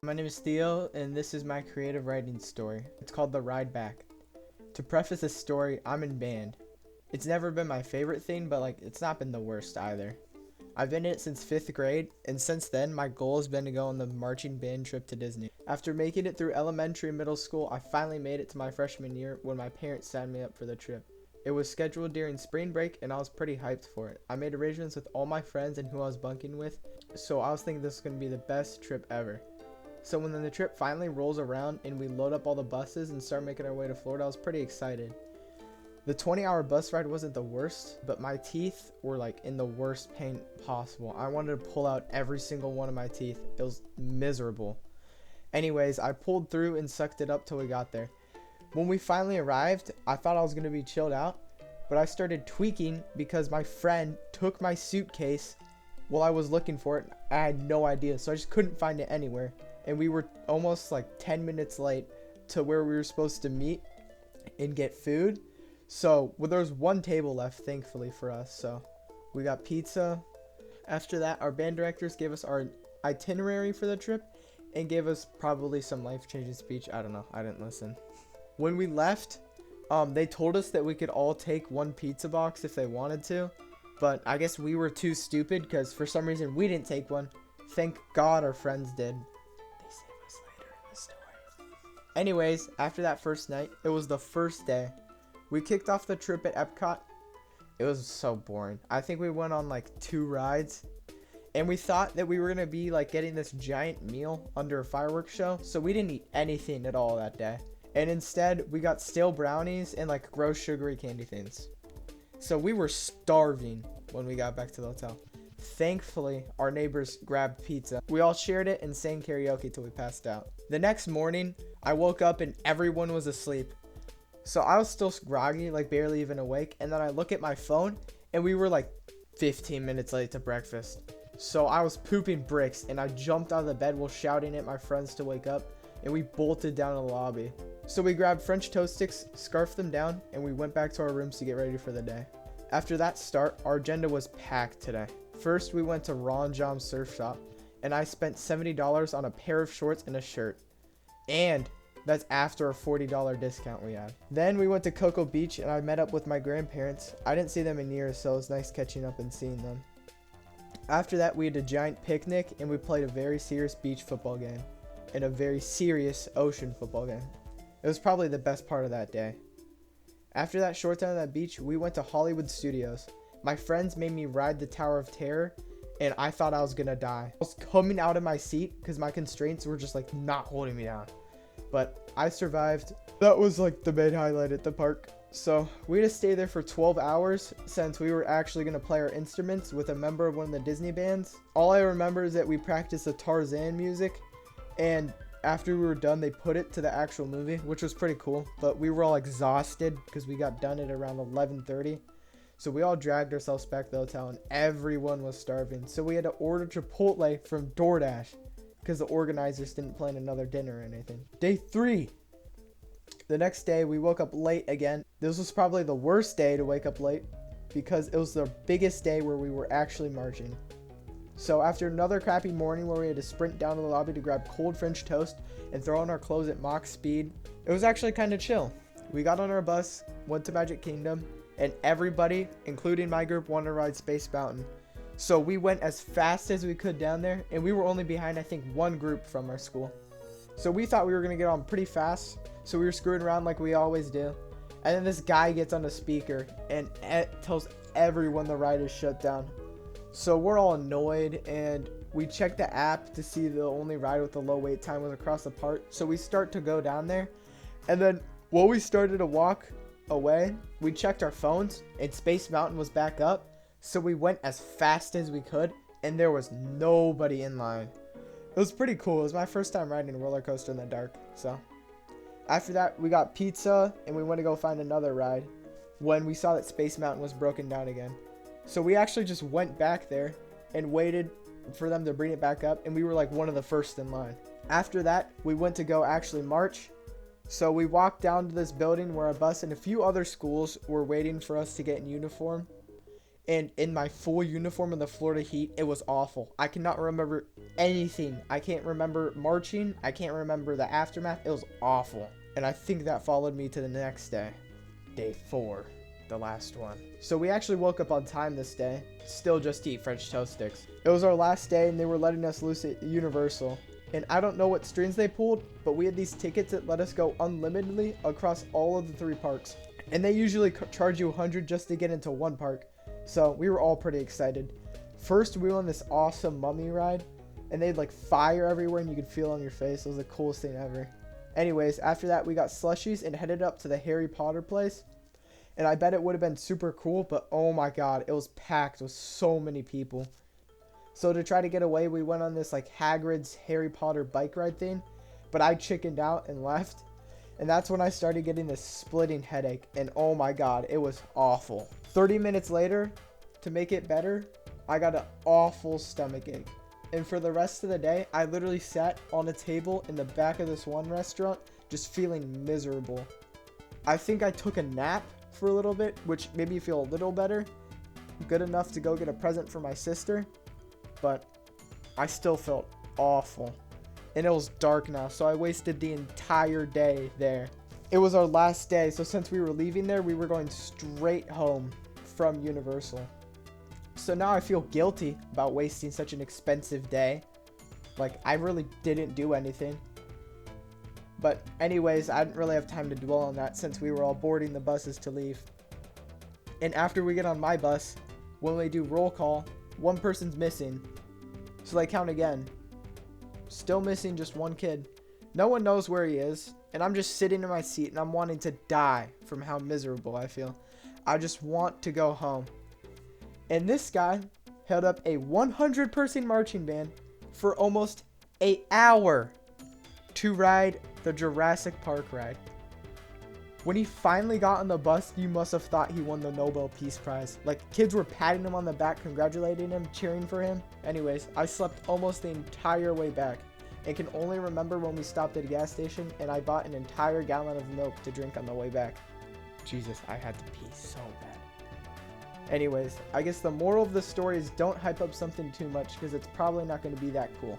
My name is Theo, and this is my creative writing story. It's called The Ride Back. To preface this story, I'm in band. It's never been my favorite thing, but it's not been the worst either. I've been in it since 5th grade, and since then, my goal has been to go on the marching band trip to Disney. After making it through elementary and middle school, I finally made it to my freshman year when my parents signed me up for the trip. It was scheduled during spring break, and I was pretty hyped for it. I made arrangements with all my friends and who I was bunking with, so I was thinking this was going to be the best trip ever. So when the trip finally rolls around and we load up all the buses and start making our way to Florida, I was pretty excited. The 20-hour bus ride wasn't the worst, but my teeth were in the worst pain possible. I wanted to pull out every single one of my teeth. It was miserable. Anyways, I pulled through and sucked it up till we got there. When we finally arrived, I thought I was going to be chilled out, but I started tweaking because my friend took my suitcase while I was looking for it. I had no idea, so I just couldn't find it anywhere. And we were almost 10 minutes late to where we were supposed to meet and get food. So there was one table left, thankfully for us. So we got pizza. After that, our band directors gave us our itinerary for the trip and gave us probably some life-changing speech. I don't know. I didn't listen. When we left, they told us that we could all take one pizza box if they wanted to. But I guess we were too stupid because for some reason we didn't take one. Thank God our friends did. Anyways, after that first night, it was the first day. We kicked off the trip at Epcot. It was so boring. I think we went on 2 rides. And we thought that we were going to be getting this giant meal under a fireworks show. So we didn't eat anything at all that day. And instead, we got stale brownies and gross sugary candy things. So we were starving when we got back to the hotel. Thankfully, our neighbors grabbed pizza. We all shared it and sang karaoke till we passed out. The next morning, I woke up and everyone was asleep. So I was still groggy, barely even awake. And then I look at my phone and we were 15 minutes late to breakfast. So I was pooping bricks and I jumped out of the bed while shouting at my friends to wake up. And we bolted down to the lobby. So we grabbed French toast sticks, scarfed them down, and we went back to our rooms to get ready for the day. After that start, our agenda was packed today. First, we went to Ron John's surf shop, and I spent $70 on a pair of shorts and a shirt. And that's after a $40 discount we had. Then we went to Cocoa Beach, and I met up with my grandparents. I didn't see them in years, so it was nice catching up and seeing them. After that, we had a giant picnic, and we played a very serious beach football game and a very serious ocean football game. It was probably the best part of that day. After that short time on that beach, we went to Hollywood Studios. My friends made me ride the Tower of Terror, and I thought I was gonna die. I was coming out of my seat because my constraints were just not holding me down. But I survived. That was the main highlight at the park. So we had to stay there for 12 hours since we were actually gonna play our instruments with a member of one of the Disney bands. All I remember is that we practiced the Tarzan music, and after we were done, they put it to the actual movie, which was pretty cool. But we were all exhausted because we got done at around 11:30. So we all dragged ourselves back to the hotel and everyone was starving. So we had to order Chipotle from DoorDash because the organizers didn't plan another dinner or anything. Day 3. The next day we woke up late again. This was probably the worst day to wake up late because it was the biggest day where we were actually marching. So after another crappy morning where we had to sprint down to the lobby to grab cold French toast and throw on our clothes at Mach speed, it was actually kind of chill. We got on our bus, went to Magic Kingdom, and everybody, including my group, wanted to ride Space Mountain. So we went as fast as we could down there, and we were only behind, I think, one group from our school. So we thought we were going to get on pretty fast, so we were screwing around like we always do. And then this guy gets on the speaker and tells everyone the ride is shut down. So we're all annoyed, and we checked the app to see the only ride with the low wait time was across the park. So we start to go down there, and then while we started to walk away, we checked our phones and Space Mountain was back up. So we went as fast as we could and there was nobody in line. It was pretty cool. It was my first time riding a roller coaster in the dark. So after that, we got pizza and we went to go find another ride when we saw that Space Mountain was broken down again. So we actually just went back there and waited for them to bring it back up, and we were one of the first in line. After that, we went to go actually march. So we walked down to this building where a bus and a few other schools were waiting for us to get in uniform. And in my full uniform in the Florida heat, it was awful. I cannot remember anything. I can't remember marching. I can't remember the aftermath. It was awful. And I think that followed me to the next day. Day 4. The last one. So we actually woke up on time this day. Still just to eat French toast sticks. It was our last day and they were letting us loose at Universal. And I don't know what strings they pulled, but we had these tickets that let us go unlimitedly across all of the 3 parks. And they usually charge you $100 just to get into one park. So we were all pretty excited. First, we went on this awesome mummy ride, and they had like fire everywhere and you could feel it on your face. It was the coolest thing ever. Anyways, after that, we got slushies and headed up to the Harry Potter place. And I bet it would have been super cool, but oh my god, it was packed with so many people. So to try to get away, we went on this like Hagrid's Harry Potter bike ride thing, but I chickened out and left. And that's when I started getting this splitting headache, and oh my god, it was awful. 30 minutes later, to make it better, I got an awful stomach ache. And for the rest of the day, I literally sat on a table in the back of this one restaurant, just feeling miserable. I think I took a nap for a little bit, which made me feel a little better. Good enough to go get a present for my sister, but I still felt awful. And it was dark now, so I wasted the entire day there. It was our last day, so since we were leaving there, we were going straight home from Universal. So now I feel guilty about wasting such an expensive day. Like, I really didn't do anything. But anyways, I didn't really have time to dwell on that since we were all boarding the buses to leave. And after we get on my bus, when we do roll call, one person's missing. So they count again. Still missing just one kid. No one knows where he is, and I'm just sitting in my seat and I'm wanting to die from how miserable I feel. I just want to go home. And this guy held up a 100-person marching band for almost an hour to ride the Jurassic Park ride. When he finally got on the bus, you must have thought he won the Nobel Peace Prize. Like, kids were patting him on the back, congratulating him, cheering for him. Anyways, I slept almost the entire way back and can only remember when we stopped at a gas station and I bought an entire gallon of milk to drink on the way back. Jesus, I had to pee so bad. Anyways, I guess the moral of the story is don't hype up something too much because it's probably not going to be that cool.